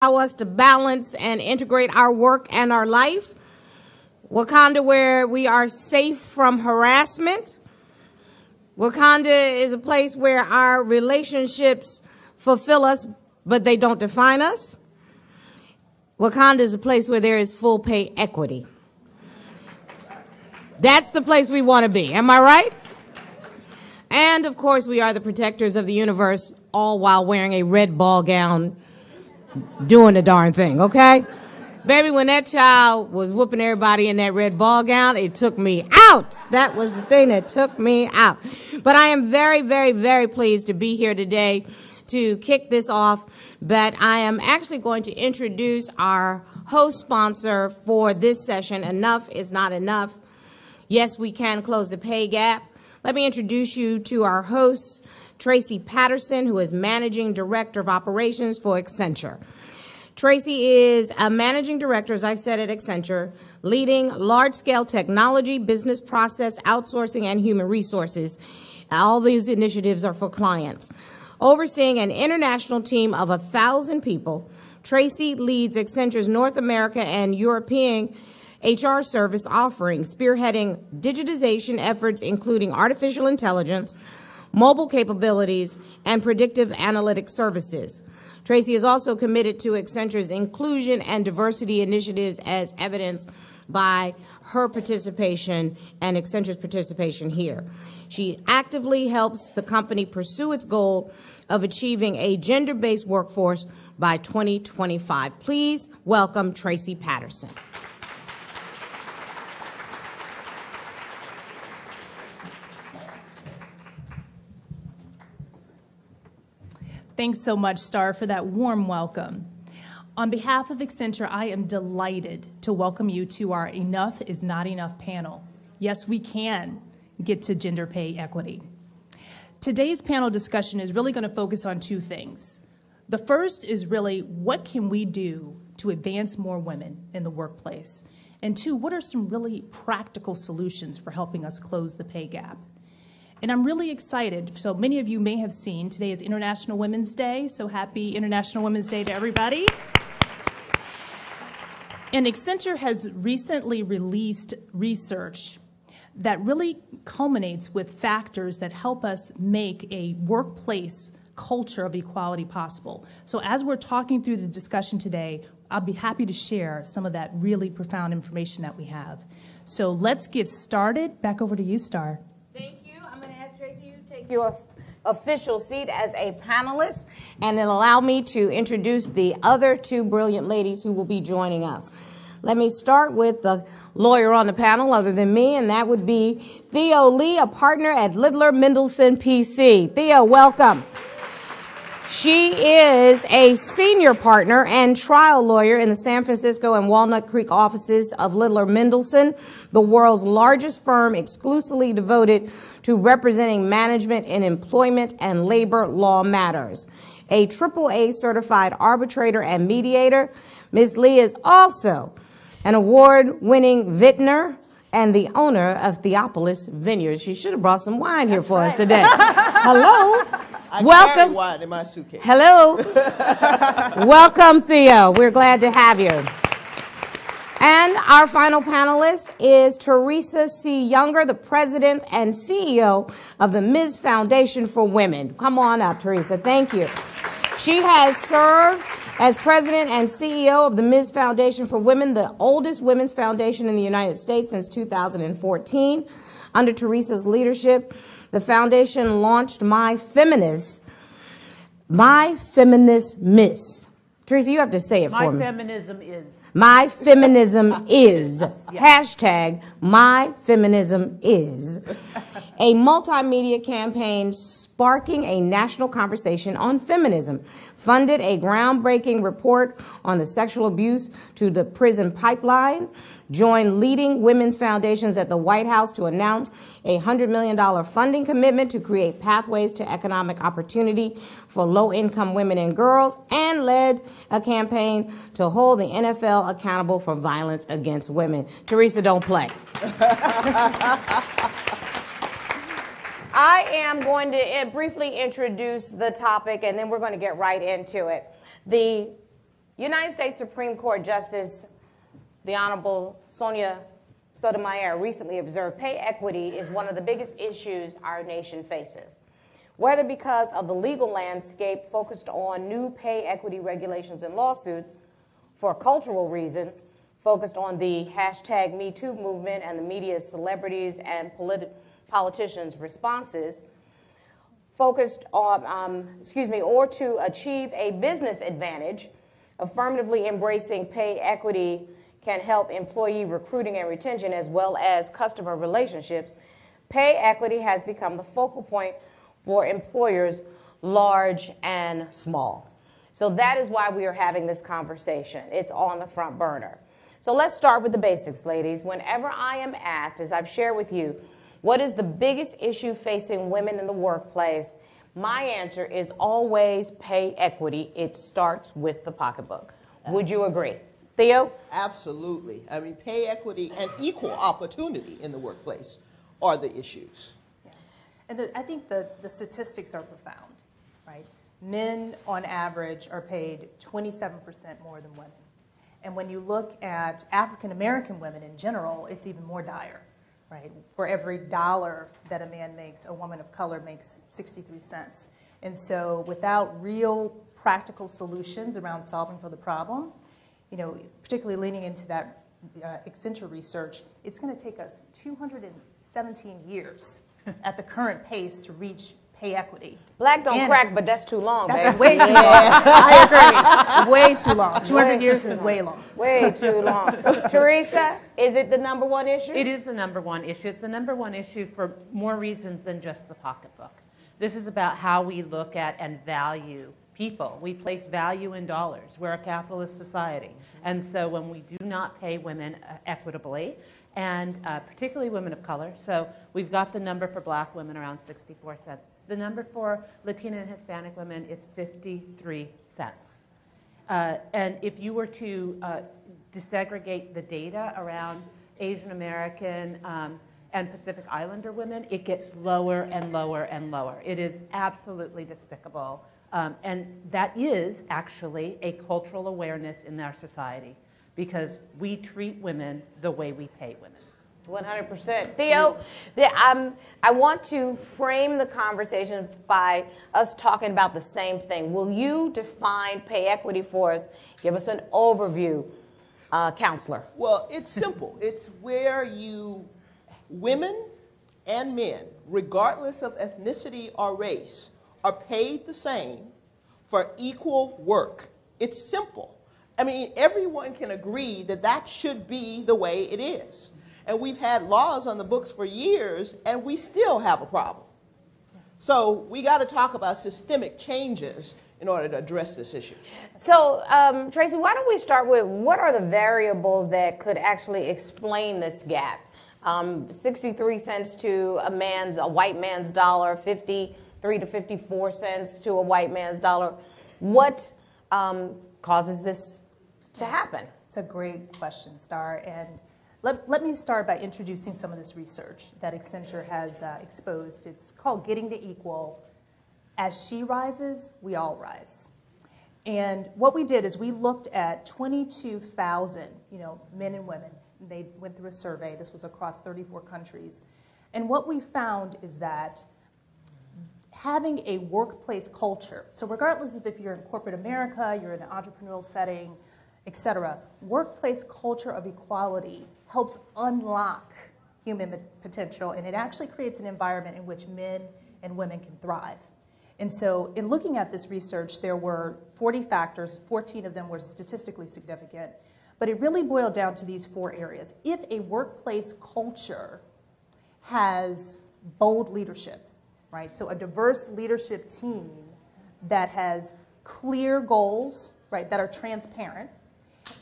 allow us to balance and integrate our work and our life. Wakanda, where we are safe from harassment. Wakanda is a place where our relationships fulfill us, but they don't define us. Wakanda is a place where there is full pay equity. That's the place we want to be. Am I right? And, of course, we are the protectors of the universe, all while wearing a red ball gown, doing the darn thing, okay? Baby, when that child was whooping everybody in that red ball gown, it took me out. That was the thing that took me out. But I am very, very, very pleased to be here today to kick this off. But I am actually going to introduce our host sponsor for this session. Enough is not enough. Yes, we can close the pay gap. Let me introduce you to our host, Tracey Patterson, who is Managing Director of Operations for Accenture. Tracey is a Managing Director, as I said, at Accenture, leading large-scale technology, business process, outsourcing, and human resources. All these initiatives are for clients. Overseeing an international team of 1,000 people, Tracey leads Accenture's North America and European HR service offerings, spearheading digitization efforts including artificial intelligence, mobile capabilities, and predictive analytics services. Tracey is also committed to Accenture's inclusion and diversity initiatives, as evidenced by her participation and Accenture's participation here. She actively helps the company pursue its goal of achieving a gender-based workforce by 2025. Please welcome Tracey Patterson. Thanks so much, Star, for that warm welcome. On behalf of Accenture, I am delighted to welcome you to our Enough is Not Enough panel. Yes, we can get to gender pay equity. Today's panel discussion is really going to focus on two things. The first is really, what can we do to advance more women in the workplace? And two, what are some really practical solutions for helping us close the pay gap? And I'm really excited. So many of you may have seen, today is International Women's Day, so happy International Women's Day to everybody. And Accenture has recently released research that really culminates with factors that help us make a workplace culture of equality possible. So as we're talking through the discussion today, I'll be happy to share some of that really profound information that we have. So let's get started. Back over to you, Star. Your official seat as a panelist, and then allow me to introduce the other two brilliant ladies who will be joining us. Let me start with the lawyer on the panel other than me, and that would be Theo Lee, a partner at Littler Mendelson PC. Theo, welcome. She is a senior partner and trial lawyer in the San Francisco and Walnut Creek offices of Littler Mendelson, the world's largest firm exclusively devoted to representing management in employment and labor law matters. A AAA certified arbitrator and mediator, Ms. Lee is also an award-winning vintner and the owner of Theopolis Vineyards. She should have brought some wine here for us today. Hello. Welcome. Wine in my suitcase. Hello. Welcome, Theo. We're glad to have you. And our final panelist is Teresa C. Younger, the president and CEO of the Ms. Foundation for Women. Come on up, Teresa. Thank you. She has served as president and CEO of the Ms. Foundation for Women, the oldest women's foundation in the United States since 2014. Under Teresa's leadership, the foundation launched My Feminist Miss. Teresa, you have to say it for me. My feminism is. My feminism is. Hashtag My Feminism is. A multimedia campaign sparking a national conversation on feminism. Funded a groundbreaking report on the sexual abuse to the prison pipeline. Joined leading women's foundations at the White House to announce a $100 million funding commitment to create pathways to economic opportunity for low-income women and girls, and led a campaign to hold the NFL accountable for violence against women. Teresa, don't play. I am going to briefly introduce the topic, and then we're going to get right into it. The United States Supreme Court Justice, the Honorable Sonia Sotomayor, recently observed pay equity is one of the biggest issues our nation faces. Whether because of the legal landscape focused on new pay equity regulations and lawsuits, for cultural reasons, focused on the hashtag #MeToo movement and the media's celebrities and politicians' responses, focused on, or to achieve a business advantage, affirmatively embracing pay equity can help employee recruiting and retention as well as customer relationships. Pay equity has become the focal point for employers large and small. So that is why we are having this conversation. It's on the front burner. So let's start with the basics, ladies. Whenever I am asked, as I've shared with you, what is the biggest issue facing women in the workplace, my answer is always pay equity. It starts with the pocketbook. Would you agree? Theo? Absolutely. I mean, pay equity and equal opportunity in the workplace are the issues. Yes. And I think the statistics are profound, right? Men, on average, are paid 27% more than women. And when you look at African-American women in general, it's even more dire, right? For every dollar that a man makes, a woman of color makes 63 cents. And so without real practical solutions around solving for the problem, you know, particularly leaning into that Accenture research, it's going to take us 217 years at the current pace to reach pay equity. Black don't crack, but that's too long, That's baby. way too long. I agree. Way too long. 200 years is way long. Way too long. Teresa, is it the #1 issue? It is the #1 issue. It's the #1 issue for more reasons than just the pocketbook. This is about how we look at and value people. We place value in dollars. We're a capitalist society. And so when we do not pay women equitably, and particularly women of color, so we've got the number for black women around 64 cents. The number for Latina and Hispanic women is 53 cents. And if you were to desegregate the data around Asian American and Pacific Islander women, it gets lower and lower and lower. It is absolutely despicable. And that is actually a cultural awareness in our society because we treat women the way we pay women. 100%. Theo, I want to frame the conversation by us talking about the same thing. Will you define pay equity for us? Give us an overview, counselor. Well, it's simple. It's where women and men, regardless of ethnicity or race, are paid the same for equal work. It's simple. I mean, everyone can agree that that should be the way it is. And we've had laws on the books for years, and we still have a problem. So we got to talk about systemic changes in order to address this issue. So, Tracey, why don't we start with what are the variables that could actually explain this gap? 63 cents to a white man's dollar, 53 to 54 cents to a white man's dollar. What causes this to happen? It's a great question, Star. And let me start by introducing some of this research that Accenture has exposed. It's called Getting to Equal. As she rises, we all rise. And what we did is we looked at 22,000, men and women. They went through a survey. This was across 34 countries. And what we found is that having a workplace culture, so regardless of if you're in corporate America, you're in an entrepreneurial setting, et cetera, workplace culture of equality helps unlock human potential, and it actually creates an environment in which men and women can thrive. And so in looking at this research, there were 40 factors, 14 of them were statistically significant, but it really boiled down to these 4 areas. If a workplace culture has bold leadership, right, so a diverse leadership team that has clear goals, right, that are transparent,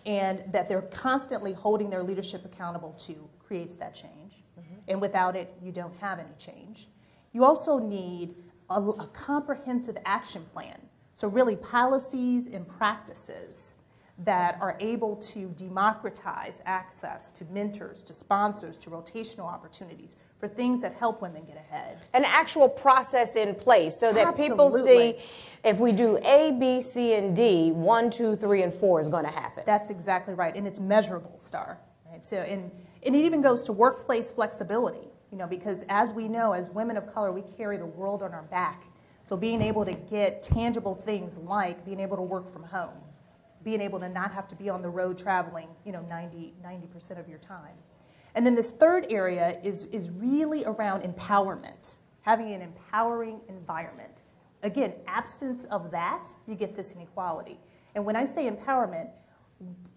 and that they're constantly holding their leadership accountable to, creates that change. And without it, you don't have any change. You also need a comprehensive action plan. So really policies and practices that are able to democratize access to mentors, to sponsors, to rotational opportunities for things that help women get ahead. An actual process in place so that people Absolutely. see if we do A, B, C, and D, 1, 2, 3, and 4 is going to happen. That's exactly right, and it's measurable, Star. Right? So, and it even goes to workplace flexibility, you know, because as we know, as women of color, we carry the world on our back. So being able to get tangible things like being able to work from home, being able to not have to be on the road traveling, you know, 90% of your time. And then this third area is really around empowerment, having an empowering environment. Again, absence of that, you get this inequality. And when I say empowerment,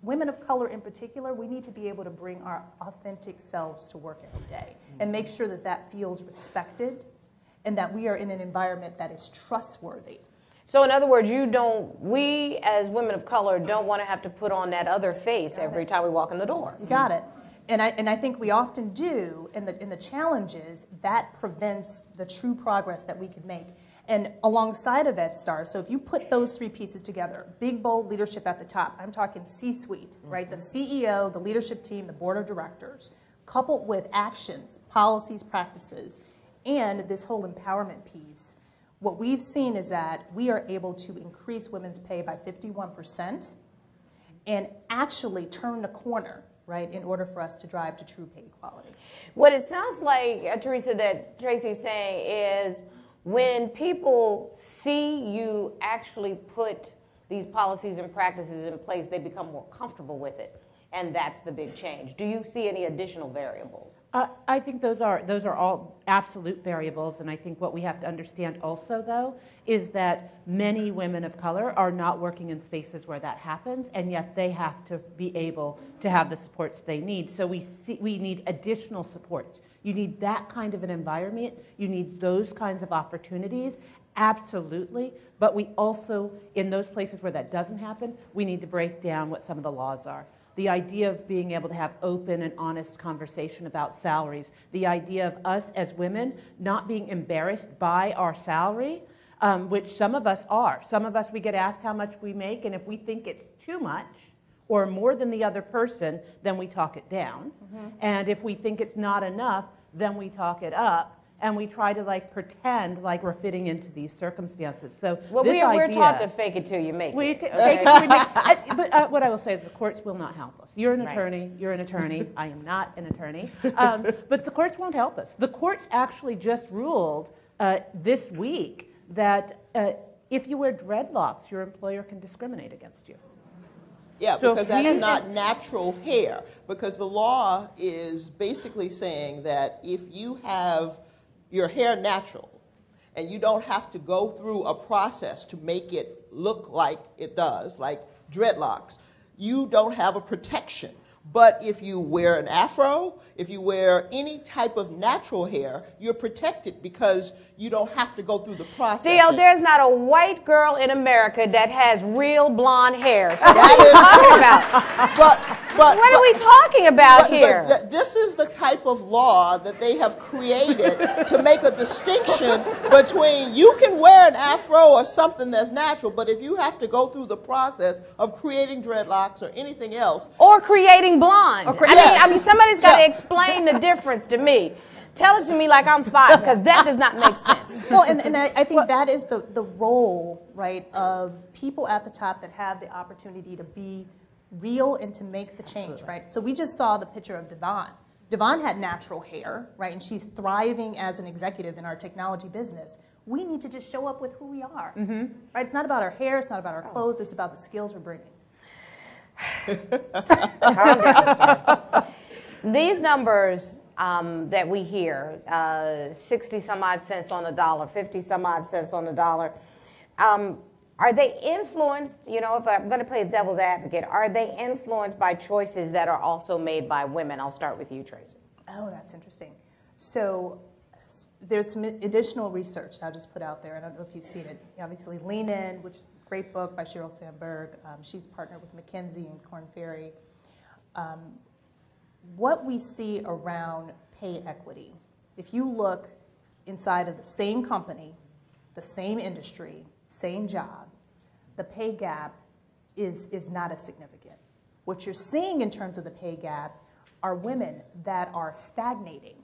women of color in particular, we need to be able to bring our authentic selves to work every day and make sure that that feels respected and that we are in an environment that is trustworthy. So in other words, we as women of color don't want to have to put on that other face every time we walk in the door. You got it. And I think we often do, and the challenge is that prevents the true progress that we can make. And alongside of that, Star, so if you put those three pieces together, big, bold leadership at the top, I'm talking C-suite, right? The CEO, the leadership team, the board of directors, coupled with actions, policies, practices, and this whole empowerment piece, what we've seen is that we are able to increase women's pay by 51% and actually turn the corner, right, in order for us to drive to true pay equality. What it sounds like, Teresa, that Tracey's saying is when people see you actually put these policies and practices in place, they become more comfortable with it. And that's the big change. Do you see any additional variables? I think those are all absolute variables, and I think what we have to understand also, though, is that many women of color are not working in spaces where that happens, and yet they have to be able to have the supports they need. So we need additional supports. You need that kind of an environment. You need those kinds of opportunities, absolutely. But we also, in those places where that doesn't happen, we need to break down what some of the laws are. The idea of being able to have open and honest conversation about salaries, the idea of us as women not being embarrassed by our salary, which some of us are. Some of us, we get asked how much we make, and if we think it's too much or more than the other person, then we talk it down. Mm-hmm. And if we think it's not enough, then we talk it up. And we try to pretend like we're fitting into these circumstances. So well, we're taught to fake it till you make it. Fake it till we make it. But what I will say is the courts will not help us. You're an attorney. Right. You're an attorney. I am not an attorney. But the courts won't help us. The courts actually just ruled this week that if you wear dreadlocks, your employer can discriminate against you. Yeah, so because that's not natural hair. Because the law is basically saying that if you have your hair natural, and you don't have to go through a process to make it look like it does, like dreadlocks, you don't have a protection. But if you wear an afro, if you wear any type of natural hair, you're protected because you don't have to go through the process. Theo, there's not a white girl in America that has real blonde hair. So what are you talking about? What are we talking about here? But this is the type of law that they have created to make a distinction between you can wear an afro or something that's natural, but if you have to go through the process of creating dreadlocks or anything else. Or creating blonde. I mean, somebody's got to explain the difference to me. Tell it to me like I'm 5, because that does not make sense. Well, and I think that is the role, right, of people at the top that have the opportunity to be real and to make the change, right? So we just saw the picture of Devon. Devon had natural hair, right, and she's thriving as an executive in our technology business. We need to just show up with who we are, right? It's not about our hair, it's not about our clothes, it's about the skills we're bringing. These numbers that we hear, 60 some odd cents on the dollar, 50 some odd cents on the dollar, are they influenced, you know, if I'm going to play devil's advocate, are they influenced by choices that are also made by women? I'll start with you, Tracey. Oh, that's interesting. So there's some additional research I'll just put out there. I don't know if you've seen it. Obviously, Lean In, which is a great book by Sheryl Sandberg. She's partnered with McKinsey and Korn Ferry. What we see around pay equity, if you look inside of the same company, the same industry, same job, the pay gap is not as significant. What you're seeing in terms of the pay gap are women that are stagnating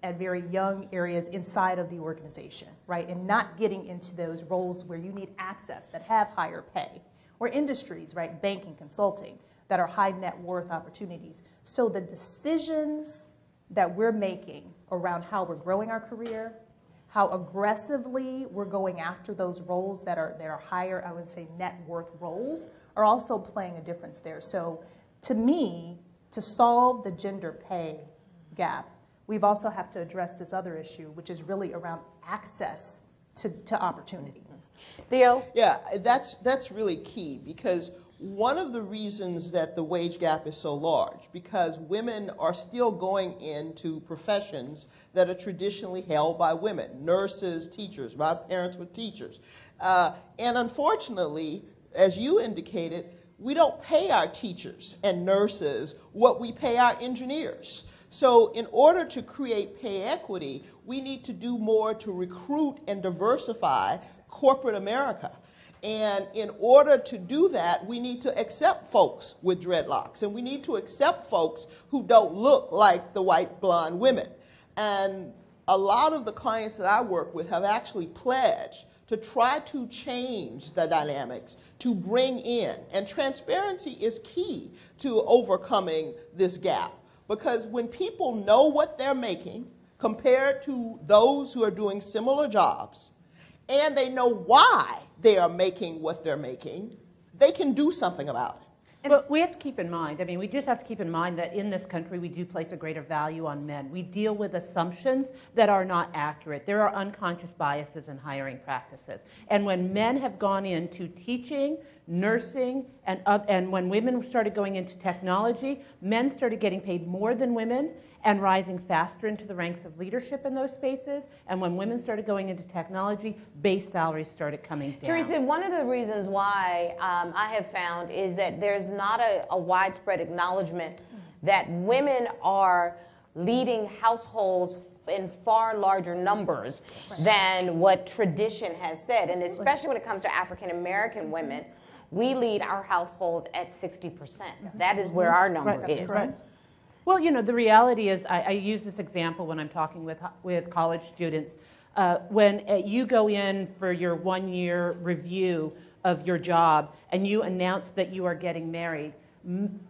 at very young areas inside of the organization, right? And not getting into those roles where you need access that have higher pay, or industries, right? Banking, consulting, that are high net worth opportunities. So the decisions that we're making around how we're growing our career, how aggressively we're going after those roles that are higher, I would say, net worth roles, are also playing a difference there. So to me, to solve the gender pay gap, we've also have to address this other issue, which is really around access to opportunity. Theo? Yeah, that's really key, because one of the reasons that the wage gap is so large, because women are still going into professions that are traditionally held by women, nurses, teachers. My parents were teachers. And unfortunately, as you indicated, we don't pay our teachers and nurses what we pay our engineers. So in order to create pay equity, we need to do more to recruit and diversify corporate America. And in order to do that, we need to accept folks with dreadlocks, and we need to accept folks who don't look like the white blonde women. And a lot of the clients that I work with have actually pledged to try to change the dynamics, to bring in, and transparency is key to overcoming this gap. Because when people know what they're making compared to those who are doing similar jobs, and they know why they are making what they're making, they can do something about it. But we have to keep in mind, I mean, we just have to keep in mind that in this country we do place a greater value on men. We deal with assumptions that are not accurate. There are unconscious biases in hiring practices. And when men have gone into teaching, nursing, and when women started going into technology, men started getting paid more than women and rising faster into the ranks of leadership in those spaces. And when women started going into technology, base salaries started coming down. Teresa, one of the reasons why I have found is that there's not a widespread acknowledgement that women are leading households in far larger numbers than what tradition has said. And especially when it comes to African American women, we lead our households at 60%. That is where our number is. Correct. Well, you know, the reality is, I use this example when I'm talking with college students. When you go in for your one-year review of your job and you announce that you are getting married,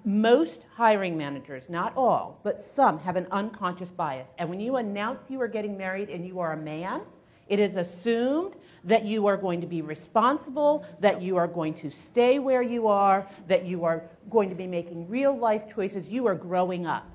most hiring managers, not all, but some, have an unconscious bias. And when you announce you are getting married and you are a man, it is assumed that you are going to be responsible, that you are going to stay where you are, that you are going to be making real life choices. You are growing up.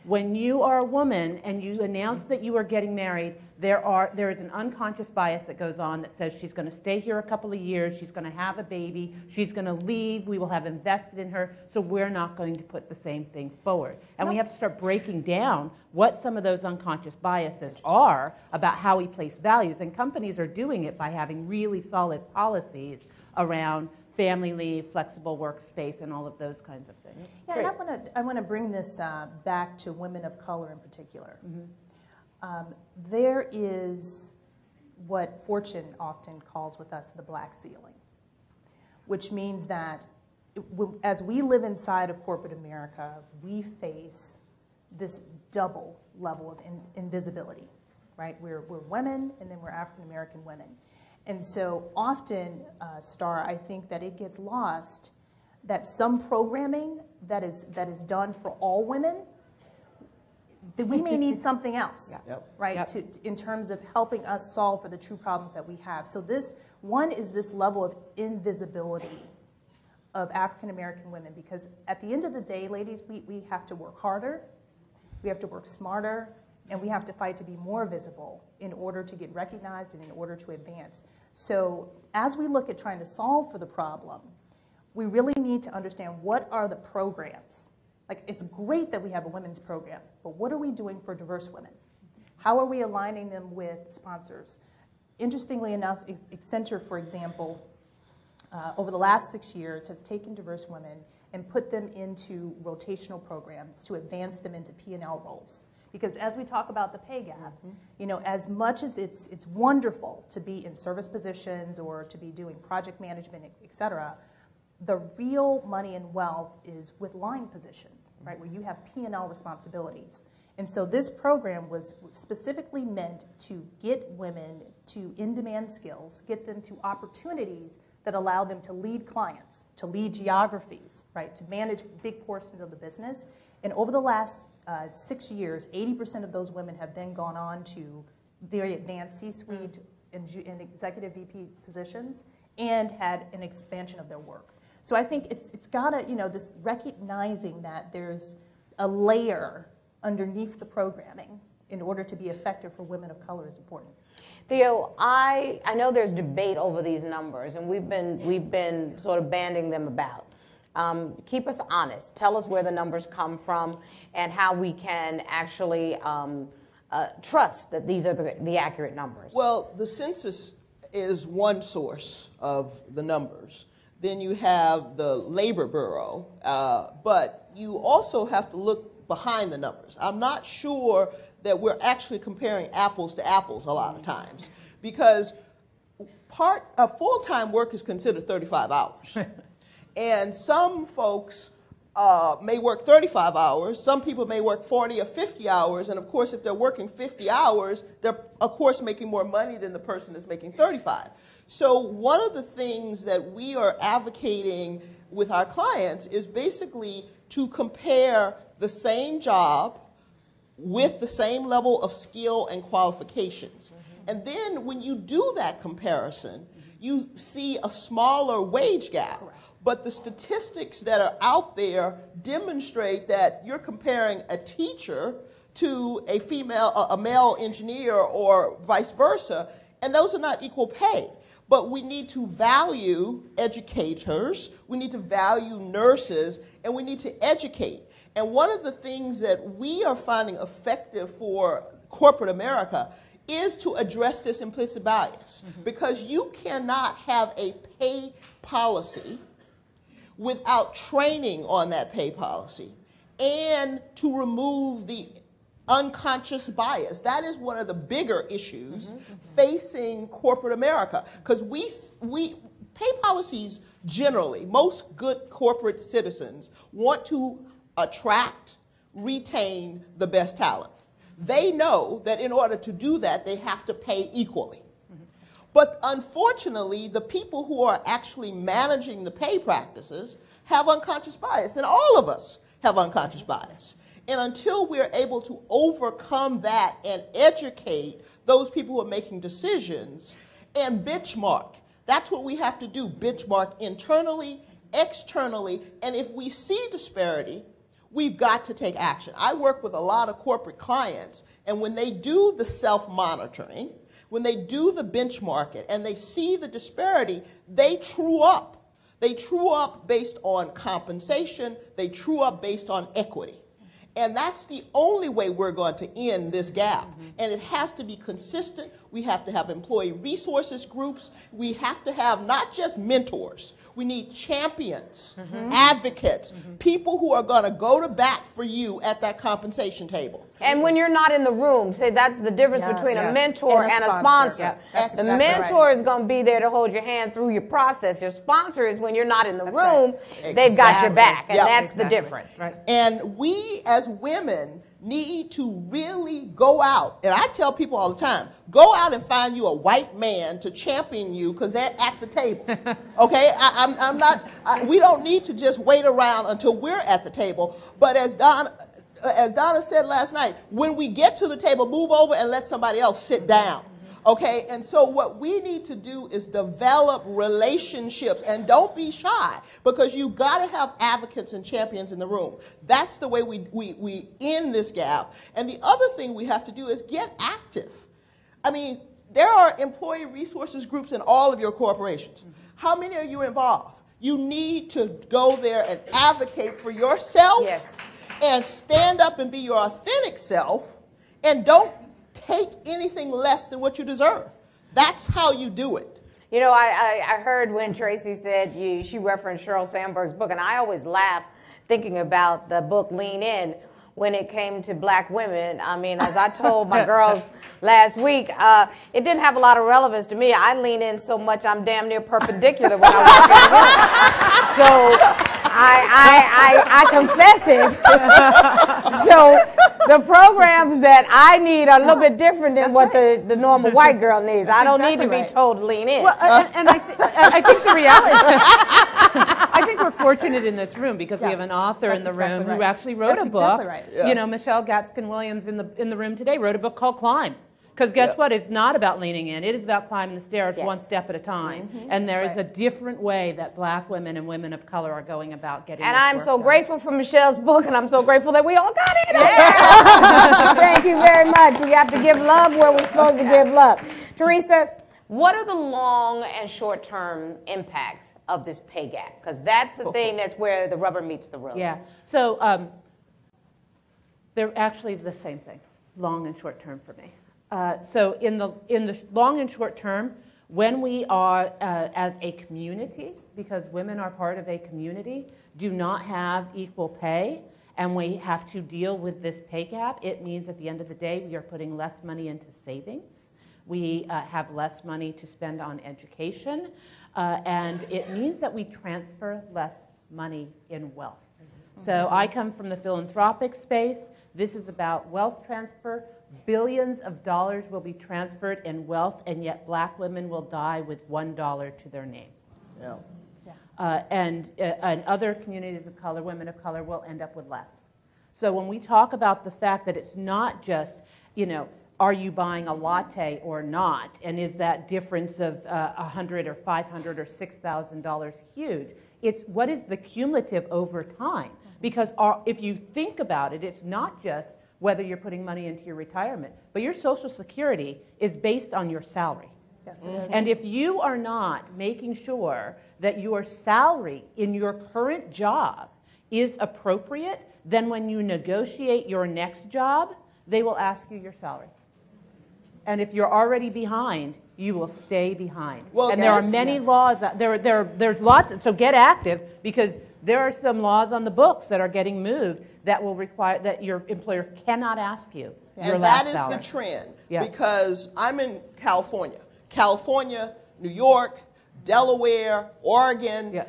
When you are a woman and you announce that you are getting married, there is an unconscious bias that goes on that says she's going to stay here a couple of years, she's going to have a baby, she's going to leave, we will have invested in her, so we're not going to put the same thing forward. And we have to start breaking down what some of those unconscious biases are about how we place values. And companies are doing it by having really solid policies around family leave, flexible workspace, and all of those kinds of things. Yeah, and I want to bring this back to women of color in particular. There is what Fortune often calls with us the black ceiling, which means that as we live inside of corporate America, we face this double level of invisibility, right? We're women, and then we're African American women. And so often, Star, I think that it gets lost that some programming that is done for all women, that we may need something else, right, in terms of helping us solve for the true problems that we have. So this one is this level of invisibility of African American women, because at the end of the day, ladies, we have to work harder, we have to work smarter, and we have to fight to be more visible in order to get recognized and in order to advance. So as we look at trying to solve for the problem, we really need to understand what are the programs. Like, it's great that we have a women's program, but what are we doing for diverse women? How are we aligning them with sponsors? Interestingly enough, Accenture, for example, over the last 6 years have taken diverse women and put them into rotational programs to advance them into P&L roles. Because as we talk about the pay gap, you know, as much as it's wonderful to be in service positions or to be doing project management, et cetera, The real money and wealth is with line positions, right, where you have P&L responsibilities. And so this program was specifically meant to get women to in-demand skills, get them to opportunities that allow them to lead clients, to lead geographies, right, to manage big portions of the business. And over the last 6 years, 80% of those women have then gone on to very advanced C-suite and executive VP positions and had an expansion of their work. So I think it's got to, you know, this recognizing that there's a layer underneath the programming in order to be effective for women of color is important. Theo, I know there's debate over these numbers, and we've been sort of banding them about. Keep us honest. Tell us where the numbers come from and how we can actually trust that these are the accurate numbers. Well, the census is one source of the numbers. Then you have the Labor Bureau, but you also have to look behind the numbers. I'm not sure that we're actually comparing apples to apples a lot of times, because full-time work is considered 35 hours. And some folks may work 35 hours, some people may work 40 or 50 hours, and of course if they're working 50 hours, they're of course making more money than the person that's making 35. So one of the things that we are advocating with our clients is basically to compare the same job with the same level of skill and qualifications. And then when you do that comparison, you see a smaller wage gap. But the statistics that are out there demonstrate that you're comparing a teacher to a male engineer or vice versa, and those are not equal pay. But we need to value educators, we need to value nurses, and we need to educate. And one of the things that we are finding effective for corporate America is to address this implicit bias. Because you cannot have a pay policy without training on that pay policy and to remove the unconscious bias. That is one of the bigger issues facing corporate America, because we pay policies generally, most good corporate citizens want to attract, retain the best talent. They know that in order to do that, they have to pay equally. But unfortunately, the people who are actually managing the pay practices have unconscious bias, and all of us have unconscious bias. And until we're able to overcome that and educate those people who are making decisions and benchmark, that's what we have to do, benchmark internally, externally, and if we see disparity, we've got to take action. I work with a lot of corporate clients, and when they do the self-monitoring, when they do the benchmarking and they see the disparity, they true up. They true up based on compensation, they true up based on equity. And that's the only way we're going to end this gap. And it has to be consistent. We have to have employee resources groups. We have to have not just mentors. We need champions, advocates, people who are going to go to bat for you at that compensation table. And when you're not in the room, say that's the difference between a mentor and a sponsor. The mentor is going to be there to hold your hand through your process. Your sponsor is when you're not in the room, they've got your back, and that's the difference. And we as women need to really go out, and I tell people all the time, go out and find you a white man to champion you, because they're at the table. Okay, we don't need to just wait around until we're at the table. But as Donna said last night, when we get to the table, move over and let somebody else sit down. Okay, and so what we need to do is develop relationships, and don't be shy, because you got to have advocates and champions in the room. That's the way we end this gap. And the other thing we have to do is get active. I mean, there are employee resources groups in all of your corporations. How many of you are involved? You need to go there and advocate for yourself and stand up and be your authentic self, and don't take anything less than what you deserve. That's how you do it. You know, I heard when Tracey said she referenced Sheryl Sandberg's book, and I always laugh thinking about the book Lean In when it came to black women. I mean, as I told my girls last week, it didn't have a lot of relevance to me. I lean in so much I'm damn near perpendicular when I walk in the room. So I confess it. So the programs that I need are a little bit different than what the normal white girl needs. I don't need to be told to lean in. Well, and I think the reality, I think we're fortunate in this room because we have an author in the room who actually wrote a book. Exactly right. Yeah. You know, Michelle Gatskin-Williams in the room today wrote a book called Climb. Because guess what? It's not about leaning in. It is about climbing the stairs one step at a time. And there is a different way that black women and women of color are going about getting And this I'm work so done. grateful for Michelle's book, and I'm so grateful that we all got it. Yeah. Thank you very much. We have to give love where we're supposed to give love. Teresa, what are the long and short-term impacts of this pay gap? Because that's the thing that's where the rubber meets the road. Yeah. So they're actually the same thing, long and short term for me. So in the long and short term, when we are as a community, because women are part of a community, do not have equal pay, and we have to deal with this pay gap, it means at the end of the day we are putting less money into savings. We have less money to spend on education, and it means that we transfer less money in wealth. So I come from the philanthropic space. This is about wealth transfer. Billions of dollars will be transferred in wealth, and yet black women will die with $1 to their name. Yeah. And other communities of color, women of color, will end up with less. So when we talk about the fact that it's not just, you know, are you buying a latte or not, and is that difference of $100 or $500 or $6,000 huge? It's what is the cumulative over time? Because if you think about it, it's not just whether you're putting money into your retirement, but your Social Security is based on your salary. Yes, it is. And if you are not making sure that your salary in your current job is appropriate, then when you negotiate your next job, they will ask you your salary. And if you're already behind, you will stay behind. Well, and there are many laws. There's lots. So get active, because there are some laws on the books that are getting moved that will require that your employer cannot ask you your And last that is salary. the trend, Yeah. because I'm in California. California, New York, Delaware, Oregon,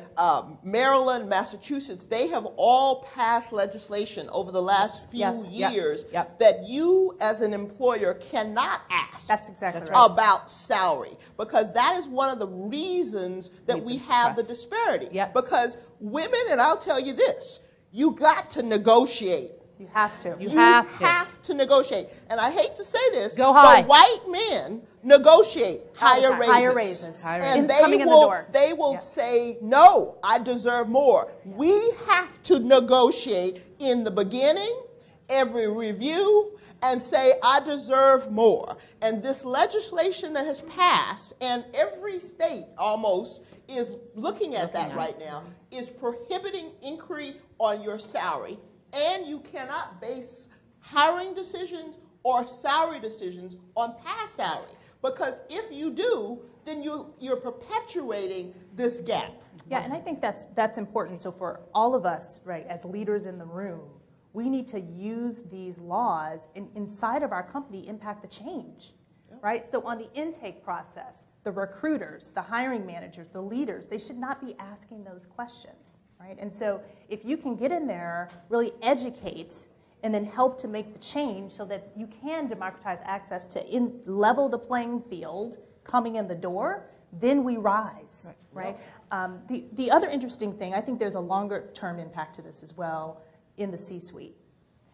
Maryland, Massachusetts, they have all passed legislation over the last few years that you as an employer cannot ask That's exactly right. about salary, because that is one of the reasons that we have the disparity. Yep. Because women, and I'll tell you this, you got to negotiate. You have to. You have to negotiate. And I hate to say this, Go high. but white men negotiate higher raises. Higher raises. And Coming in the door. they will say, no, I deserve more. We have to negotiate in the beginning, every review, and say, I deserve more. And this legislation that has passed, and every state almost is looking at that right now, is prohibiting inquiry on your salary. And you cannot base hiring decisions or salary decisions on past salary. Because if you do, then you're perpetuating this gap. Yeah, and I think that's important. So for all of us, right, as leaders in the room, we need to use these laws inside of our company, impact the change, right? So on the intake process, the recruiters, the hiring managers, the leaders, they should not be asking those questions, right? And so if you can get in there, really educate, and then help to make the change so that you can democratize access to level the playing field coming in the door, then we rise, right? The other interesting thing, I think there's a longer term impact to this as well in the C-suite.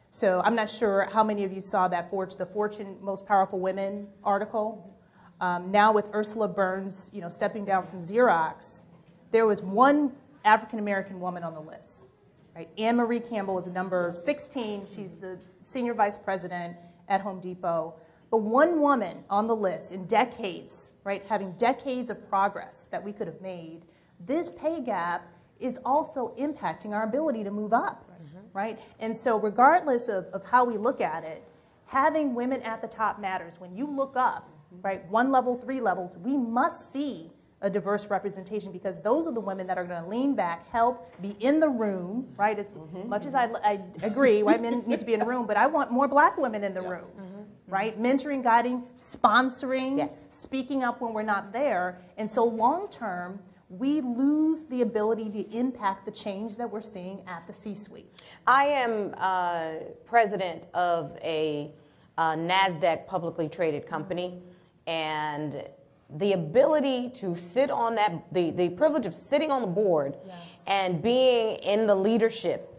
So I'm not sure how many of you saw that the Fortune Most Powerful Women article. Now with Ursula Burns, stepping down from Xerox, there was one African-American woman on the list. Right? Anne Marie Campbell is number 16. She's the senior vice president at Home Depot. But one woman on the list in decades, right, having decades of progress that we could have made, this pay gap is also impacting our ability to move up, right? And so regardless of how we look at it, having women at the top matters. When you look up, right, 1 level, 3 levels, we must see a diverse representation, because those are the women that are going to lean back, help, be in the room, right? As much as I agree, white men need to be in the room, but I want more black women in the room, right? Mentoring, guiding, sponsoring, speaking up when we're not there. And so long term, we lose the ability to impact the change that we're seeing at the C-suite. I am president of a NASDAQ publicly traded company, and the ability to sit on that, the privilege of sitting on the board and being in the leadership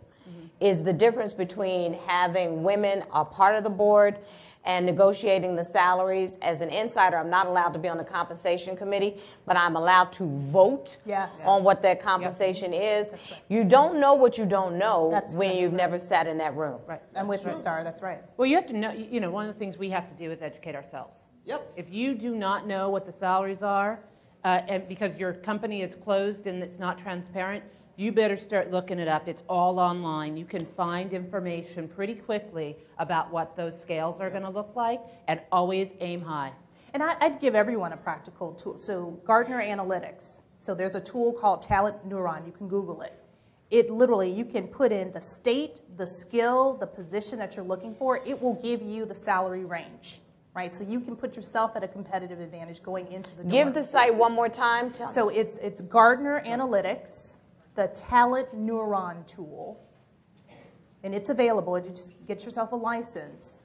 is the difference between having women a part of the board and negotiating the salaries. As an insider, I'm not allowed to be on the compensation committee, but I'm allowed to vote on what that compensation is. That's right. You don't know what you don't know when you've never sat in that room. Right. I'm with you, Star. That's right. Well, you have to know, you know, one of the things we have to do is educate ourselves. Yep. If you do not know what the salaries are, and because your company is closed and it's not transparent, you better start looking it up. It's all online. You can find information pretty quickly about what those scales are going to look like, and always aim high. And I'd give everyone a practical tool. So Gartner Analytics. So there's a tool called Talent Neuron. You can Google it. It literally, you can put in the state, the skill, the position that you're looking for. It will give you the salary range. Right, so you can put yourself at a competitive advantage going into the door. Give the site one more time. So it's Gartner Analytics, the Talent Neuron tool, and it's available. You just get yourself a license,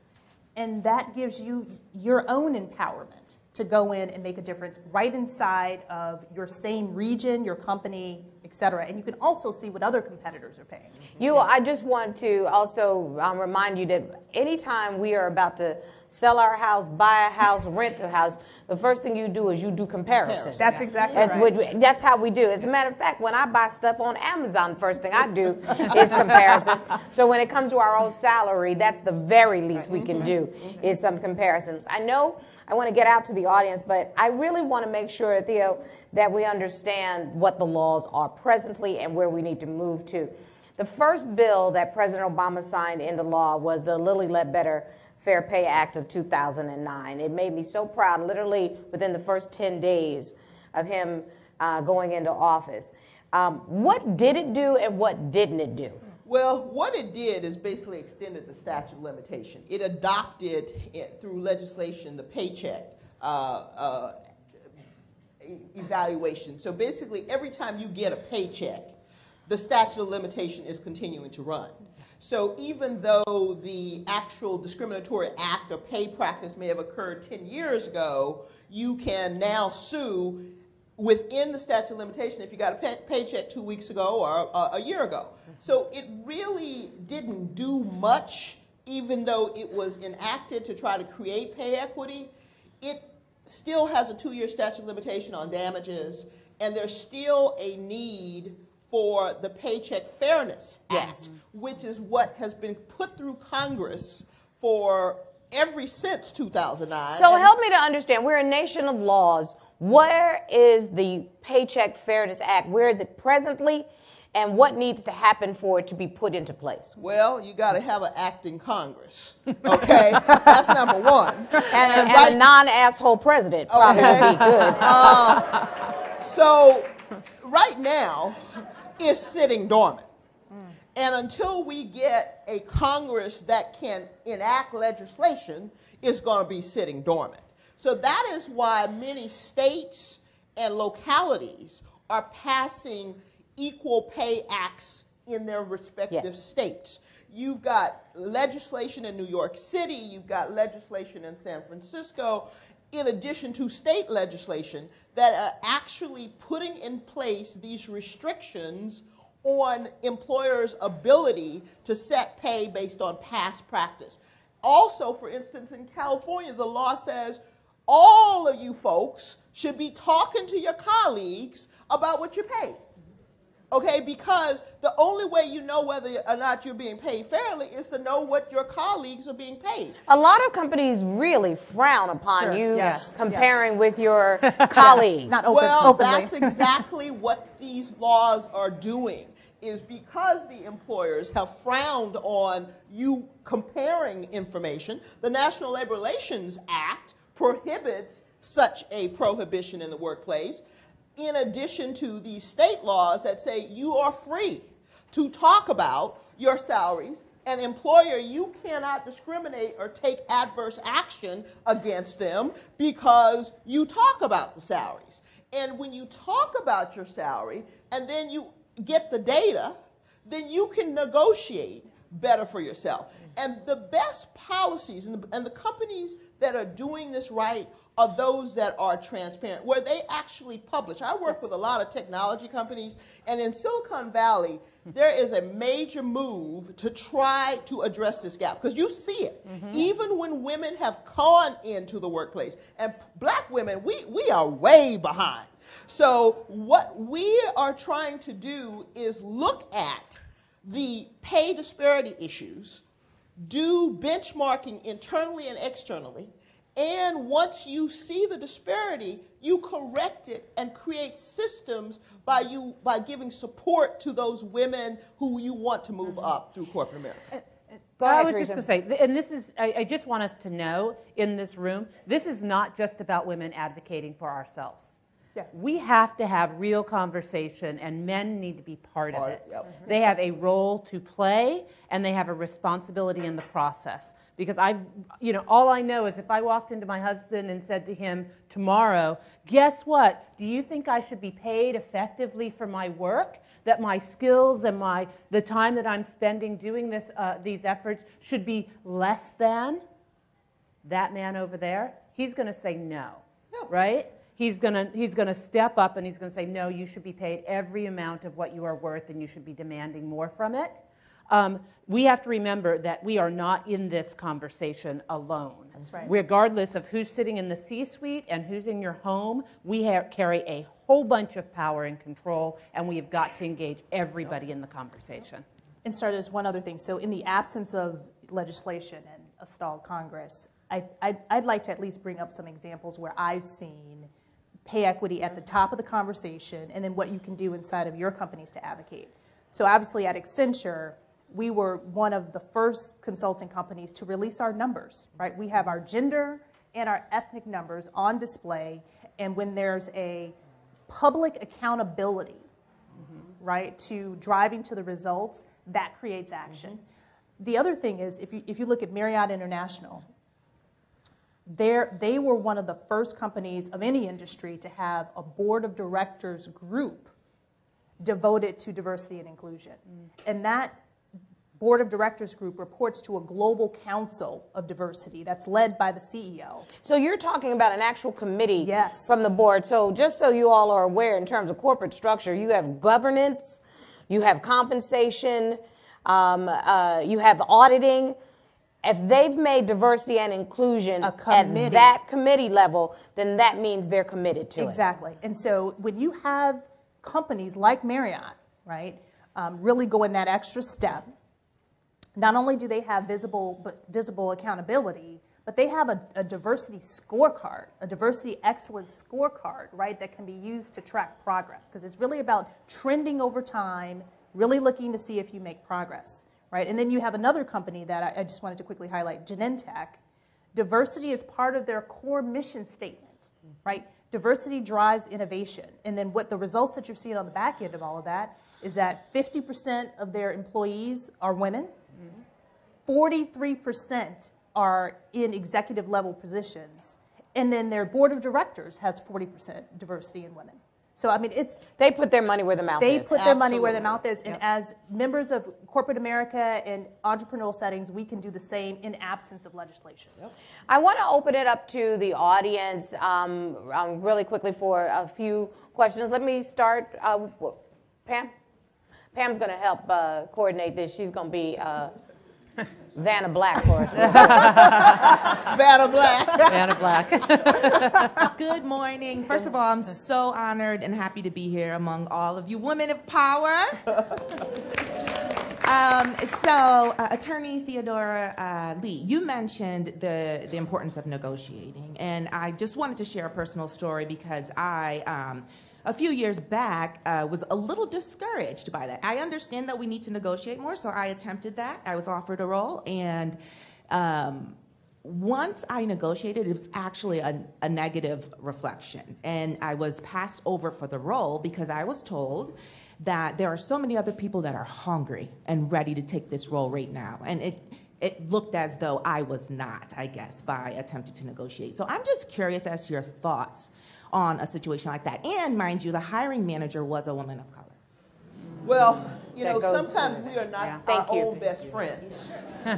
and that gives you your own empowerment to go in and make a difference right inside of your same region, your company, et cetera. And you can also see what other competitors are paying. I just want to also remind you that anytime we are about to sell our house, buy a house, rent a house, the first thing you do is you do comparisons. That's exactly right. That's how we do. As a matter of fact, when I buy stuff on Amazon, first thing I do is comparisons. So when it comes to our own salary, that's the very least we can do is some comparisons. I know I want to get out to the audience, but I really want to make sure, Theo, that we understand what the laws are presently and where we need to move to. The first bill that President Obama signed into law was the Lilly Ledbetter Fair Pay Act of 2009. It made me so proud, literally within the first 10 days of him going into office. What did it do and what didn't it do? Well, what it did is basically extended the statute of limitation. It adopted, through legislation, the paycheck evaluation. So basically, every time you get a paycheck, the statute of limitation is continuing to run. So even though the actual discriminatory act or pay practice may have occurred 10 years ago, you can now sue within the statute of limitation if you got a paycheck 2 weeks ago or a year ago. So it really didn't do much, even though it was enacted to try to create pay equity. It still has a 2-year statute of limitation on damages, and there's still a need for the Paycheck Fairness Act, which is what has been put through Congress for ever since 2009. So help me to understand, we're a nation of laws. Where is the Paycheck Fairness Act? Where is it presently? And what needs to happen for it to be put into place? Well, you got to have an act in Congress, okay? That's number one. And a non-asshole president probably would be good. So right now, it's sitting dormant. And until we get a Congress that can enact legislation, it's going to be sitting dormant. So that is why many states and localities are passing equal pay acts in their respective states. You've got legislation in New York City, you've got legislation in San Francisco, in addition to state legislation that are actually putting in place these restrictions on employers' ability to set pay based on past practice. Also, for instance, in California, the law says all of you folks should be talking to your colleagues about what you're paid. Okay, because the only way you know whether or not you're being paid fairly is to know what your colleagues are being paid. A lot of companies really frown upon you comparing with your colleagues. Not openly. That's exactly what these laws are doing, is because the employers have frowned on you comparing information. The National Labor Relations Act prohibits such a prohibition in the workplace, in addition to the state laws that say you are free to talk about your salaries. An employer, you cannot discriminate or take adverse action against them because you talk about the salaries. And when you talk about your salary and then you get the data, then you can negotiate better for yourself. And the best policies and the companies that are doing this right are those that are transparent, where they actually publish. I work with a lot of technology companies, and in Silicon Valley, there is a major move to try to address this gap, because you see it. Even when women have gone into the workplace, and black women, we are way behind. So what we are trying to do is look at the pay disparity issues, do benchmarking internally and externally, and once you see the disparity, you correct it and create systems by giving support to those women who you want to move up through corporate America. I was just going to say, and this is, I just want us to know in this room, this is not just about women advocating for ourselves. Yes. We have to have real conversation, and men need to be part of it. Yep. They have a role to play, and they have a responsibility in the process. Because all I know is if I walked into my husband and said to him tomorrow, guess what? Do you think I should be paid effectively for my work? That my skills and the time that I'm spending doing these efforts should be less than that man over there? He's going to say no, right? He's going to step up and he's going to say, no, you should be paid every amount of what you are worth, and you should be demanding more from it. We have to remember that we are not in this conversation alone. That's right. Regardless of who's sitting in the C-suite and who's in your home, we carry a whole bunch of power and control, and we have got to engage everybody in the conversation. And Star, there's one other thing. So in the absence of legislation and a stalled Congress, I'd like to at least bring up some examples where I've seen pay equity at the top of the conversation, and then what you can do inside of your companies to advocate. So obviously at Accenture, we were one of the first consulting companies to release our numbers, right? We have our gender and our ethnic numbers on display, and when there's a public accountability, right, to driving to the results, that creates action. The other thing is, if you look at Marriott International, they were one of the first companies of any industry to have a board of directors group devoted to diversity and inclusion. And that board of directors group reports to a global council of diversity that's led by the CEO. So you're talking about an actual committee Yes. from the board. So just so you all are aware, in terms of corporate structure, you have governance, you have compensation, you have auditing. If they've made diversity and inclusion at that committee level, then that means they're committed to it. Exactly. And so when you have companies like Marriott, right, really going that extra step, not only do they have visible accountability, but they have a diversity scorecard, a diversity excellence scorecard, right, that can be used to track progress, because it's really about trending over time, really looking to see if you make progress, right? And then you have another company that I just wanted to quickly highlight, Genentech. Diversity is part of their core mission statement, right? Diversity drives innovation. And then what the results that you're seeing on the back end of all of that is that 50% of their employees are women, 43% are in executive level positions, and then their board of directors has 40% diversity in women. So, I mean, they put their money where the mouth is. They put their money where their mouth is, and as members of corporate America and entrepreneurial settings, we can do the same in absence of legislation. I want to open it up to the audience really quickly for a few questions. Let me start, Pam? Pam's going to help coordinate this. She's going to be Vanna Black for us. Vanna Black. Vanna Black. Good morning. First of all, I'm so honored and happy to be here among all of you women of power. Attorney Theodora Lee, you mentioned the importance of negotiating, and I just wanted to share a personal story because I, a few years back, was a little discouraged by that. I understand that we need to negotiate more, so I attempted that. I was offered a role, and once I negotiated, it was actually a negative reflection, and I was passed over for the role because I was told that there are so many other people that are hungry and ready to take this role right now, and it looked as though I was not, I guess, by attempting to negotiate. So I'm just curious as to your thoughts on a situation like that. And mind you, the hiring manager was a woman of color. Well, you know, goes sometimes through we are not our Thank you. own best friends. You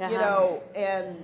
know, and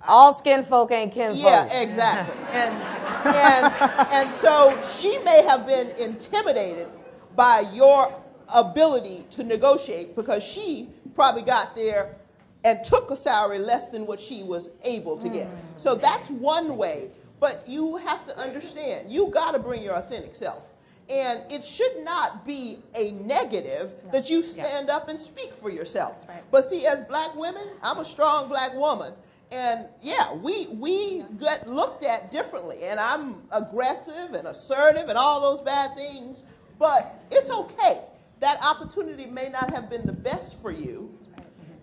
All skin folk ain't kin folk. yeah, exactly. And so she may have been intimidated by your ability to negotiate because she probably got there and took a salary less than what she was able to get. So that's one way. But you have to understand, you got to bring your authentic self. And it should not be a negative that you stand up and speak for yourself. That's right. But see, as black women, I'm a strong black woman. And yeah, we get looked at differently. And I'm aggressive and assertive and all those bad things. But it's okay. That opportunity may not have been the best for you.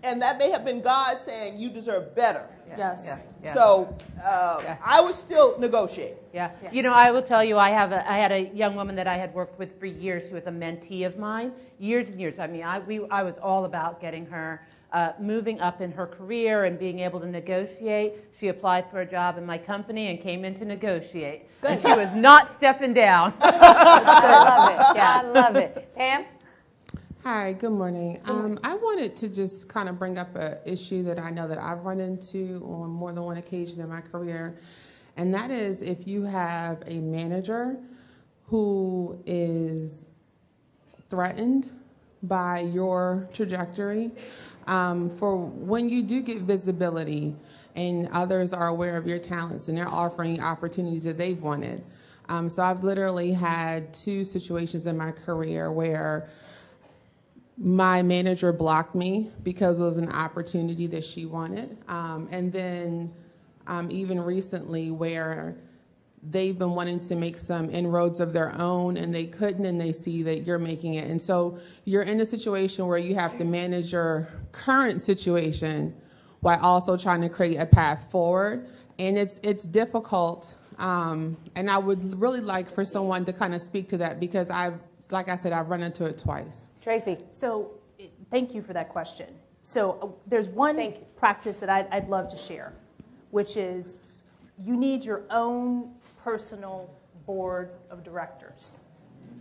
And that may have been God saying you deserve better. Yes. Yeah. So I would still negotiate. Yeah. Yes. You know, I will tell you, I had a young woman that I had worked with for years who was a mentee of mine, years and years. I mean, I was all about getting her moving up in her career and being able to negotiate. She applied for a job in my company and came in to negotiate. Good. And she was not stepping down. I love it. I love it. Pam? Hi, good morning. I wanted to just kind of bring up an issue that I know that I've run into on more than one occasion in my career, and that is if you have a manager who is threatened by your trajectory, for when you do get visibility and others are aware of your talents and they're offering opportunities that they've wanted. So I've literally had 2 situations in my career where my manager blocked me because it was an opportunity that she wanted. And then even recently where they've been wanting to make some inroads of their own and they couldn't, and they see that you're making it. And so you're in a situation where you have to manage your current situation while also trying to create a path forward. And it's difficult. And I would really like for someone to kind of speak to that because like I said, I've run into it twice. Tracy? So thank you for that question. So there's one practice that I'd love to share, which is you need your own personal board of directors,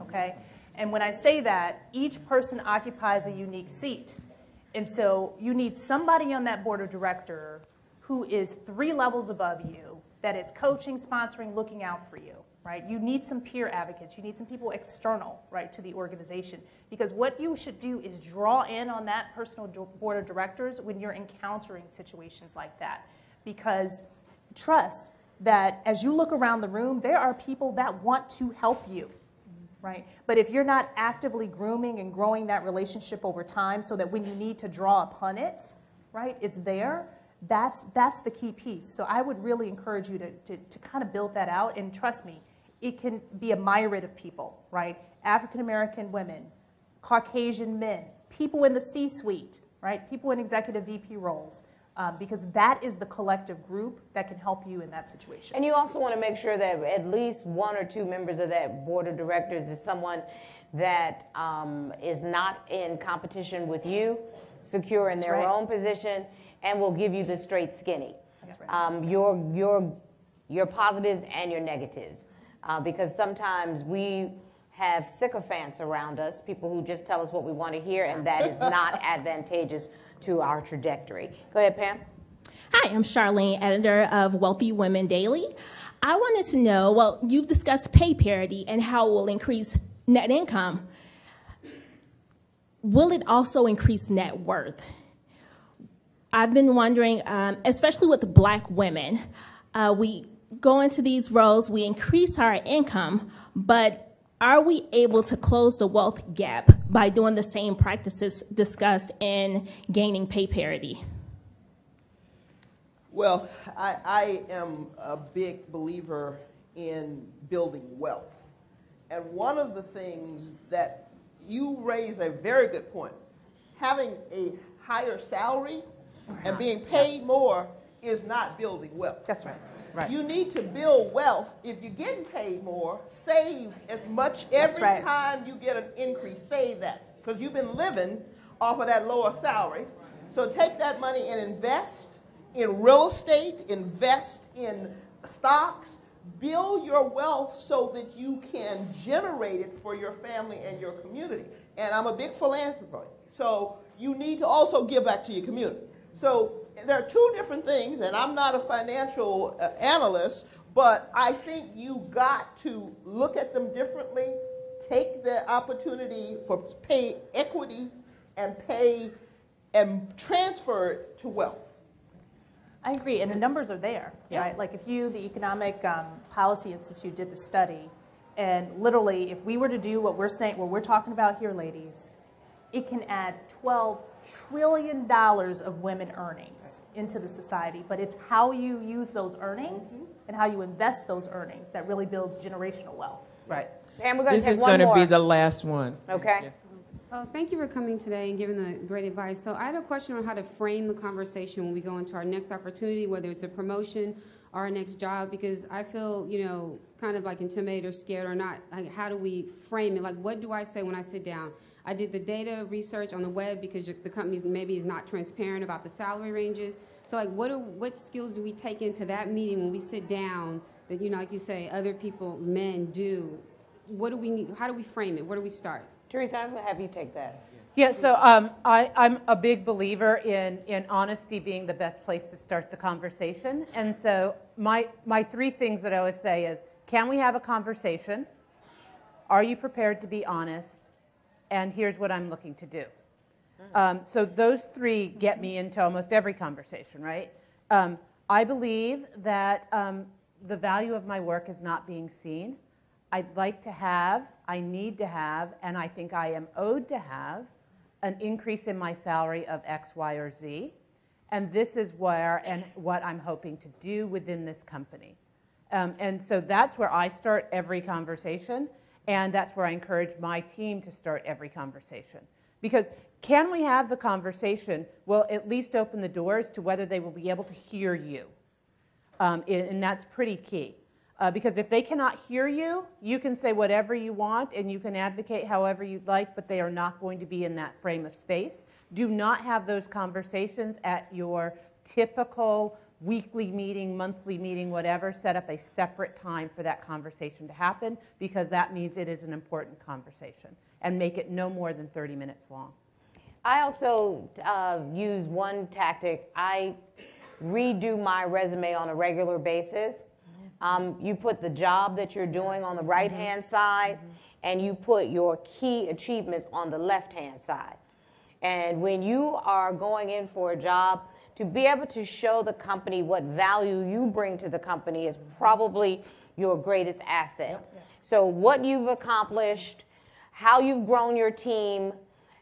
okay? And when I say that, each person occupies a unique seat. And so you need somebody on that board of director who is 3 levels above you that is coaching, sponsoring, looking out for you. Right? You need some peer advocates. You need some people external, right, to the organization. Because what you should do is draw in on that personal board of directors when you're encountering situations like that. Because trust that as you look around the room, there are people that want to help you, right? But if you're not actively grooming and growing that relationship over time so that when you need to draw upon it, right, it's there, that's the key piece. So I would really encourage you to kind of build that out. And trust me, it can be a myriad of people, right? African-American women, Caucasian men, people in the C-suite, right? People in executive VP roles, because that is the collective group that can help you in that situation. And you also want to make sure that at least 1 or 2 members of that board of directors is someone that is not in competition with you, secure in their own position, and will give you the straight skinny. That's right. Your positives and your negatives. Because sometimes we have sycophants around us, people who just tell us what we want to hear, and that is not advantageous to our trajectory. Go ahead, Pam. Hi, I'm Charlene, editor of Wealthy Women Daily. I wanted to know, well, you've discussed pay parity and how it will increase net income. Will it also increase net worth? I've been wondering, especially with the Black women, we go into these roles, we increase our income, but are we able to close the wealth gap by doing the same practices discussed in gaining pay parity? Well, I am a big believer in building wealth. And one of the things that you raise a very good point, having a higher salary and being paid more is not building wealth. That's right. Right. You need to build wealth. If you're getting paid more, save as much every time you get an increase. Save that, because you've been living off of that lower salary. So take that money and invest in real estate, invest in stocks, build your wealth so that you can generate it for your family and your community. And I'm a big philanthropist, so you need to also give back to your community. So there are two different things, and I'm not a financial analyst, but I think you got to look at them differently, take the opportunity for pay equity and pay and transfer it to wealth. I agree, and the numbers are there, right? Like if you, the Economic Policy Institute, did the study, and literally, if we were to do what we're saying, what we're talking about here, ladies, it can add $12 trillion of women earnings into the society. But it's how you use those earnings and how you invest those earnings that really builds generational wealth. Right. Pam, we're going to This take is one going to more. be the last one. Okay. Yeah. Oh, thank you for coming today and giving the great advice. So I had a question on how to frame the conversation when we go into our next opportunity, whether it's a promotion or our next job, because I feel, you know, kind of like intimidated or scared or not. Like, how do we frame it? Like, what do I say when I sit down? I did the data research on the web because the company maybe is not transparent about the salary ranges. So, like, what skills do we take into that meeting when we sit down that, you know, like you say, other people, men do? What do we need? How do we frame it? Where do we start? Teresa, I'm going to have you take that. Yeah, so I'm a big believer in honesty being the best place to start the conversation. And so my three things that I always say is, can we have a conversation? Are you prepared to be honest? And here's what I'm looking to do. So those three get me into almost every conversation, right? I believe that the value of my work is not being seen. I'd like to have, I need to have, and I think I am owed to have an increase in my salary of X, Y, or Z. And this is where and what I'm hoping to do within this company. And so that's where I start every conversation, and that's where I encourage my team to start every conversation. Because can we have the conversation will at least open the doors to whether they will be able to hear you. And that's pretty key. Because if they cannot hear you, you can say whatever you want and you can advocate however you'd like, but they are not going to be in that frame of space. Do not have those conversations at your typical weekly meeting, monthly meeting, whatever. Set up a separate time for that conversation to happen, because that means it is an important conversation. And make it no more than 30 minutes long. I also use one tactic. I redo my resume on a regular basis. You put the job that you're doing on the right-hand side, and you put your key achievements on the left-hand side. And when you are going in for a job, to be able to show the company what value you bring to the company is probably your greatest asset. So what you've accomplished, how you've grown your team,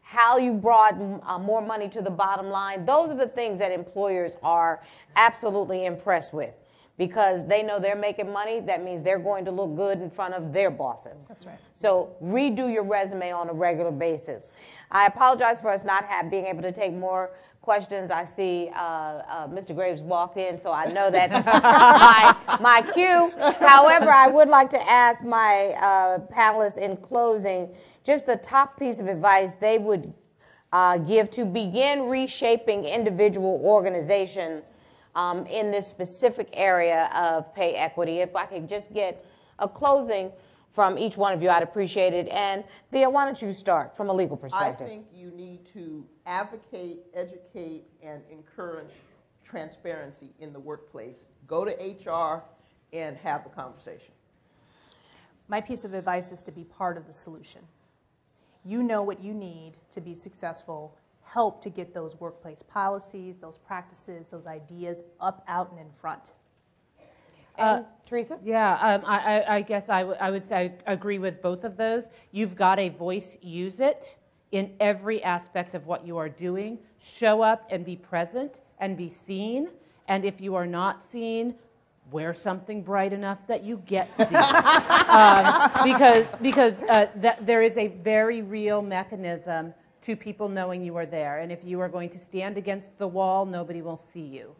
how you brought more money to the bottom line, those are the things that employers are absolutely impressed with. Because they know they're making money, that means they're going to look good in front of their bosses. That's right. So redo your resume on a regular basis. I apologize for us not being able to take more questions. I see Mr. Graves walked in, so I know that's my cue. However, I would like to ask my panelists in closing just the top piece of advice they would give to begin reshaping individual organizations in this specific area of pay equity. If I could just get a closing from each one of you, I'd appreciate it. And Thea, why don't you start from a legal perspective? I think you need to advocate, educate, and encourage transparency in the workplace. Go to HR and have the conversation. My piece of advice is to be part of the solution. You know what you need to be successful. Help to get those workplace policies, those practices, those ideas up, out, and in front. Teresa? Yeah, I guess I would say I agree with both of those. You've got a voice, use it in every aspect of what you are doing. Show up and be present and be seen. And if you are not seen, wear something bright enough that you get seen. because there is a very real mechanism to people knowing you are there. And if you are going to stand against the wall, nobody will see you.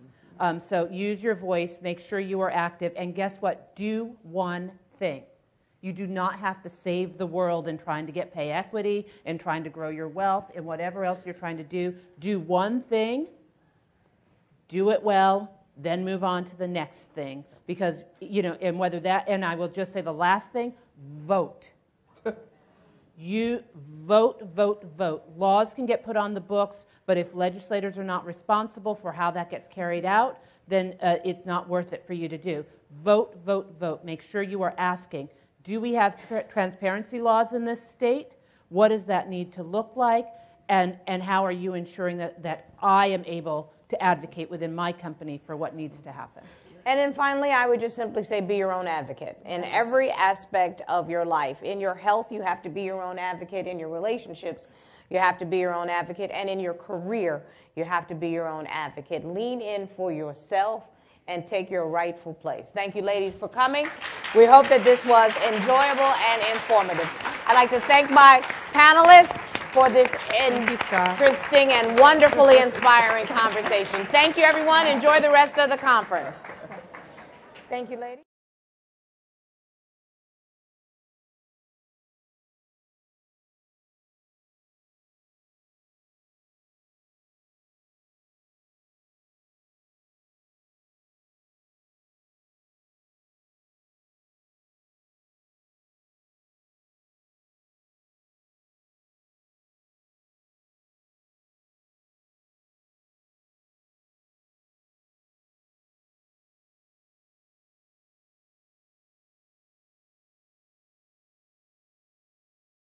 So use your voice, make sure you are active, and guess what? Do one thing. You do not have to save the world in trying to get pay equity and trying to grow your wealth and whatever else you're trying to do. Do one thing, do it well, then move on to the next thing, because, you know, and whether that, and I will just say the last thing, vote. You vote, vote, vote. Laws can get put on the books, but if legislators are not responsible for how that gets carried out, then it's not worth it for you to do. Vote, vote, vote. Make sure you are asking, do we have transparency laws in this state? What does that need to look like? And how are you ensuring that I am able to advocate within my company for what needs to happen? And then finally, I would just simply say be your own advocate in every aspect of your life. In your health, you have to be your own advocate. In your relationships, you have to be your own advocate. And in your career, you have to be your own advocate. Lean in for yourself and take your rightful place. Thank you, ladies, for coming. We hope that this was enjoyable and informative. I'd like to thank my panelists for this interesting and wonderfully inspiring conversation. Thank you, everyone. Enjoy the rest of the conference. Thank you, ladies.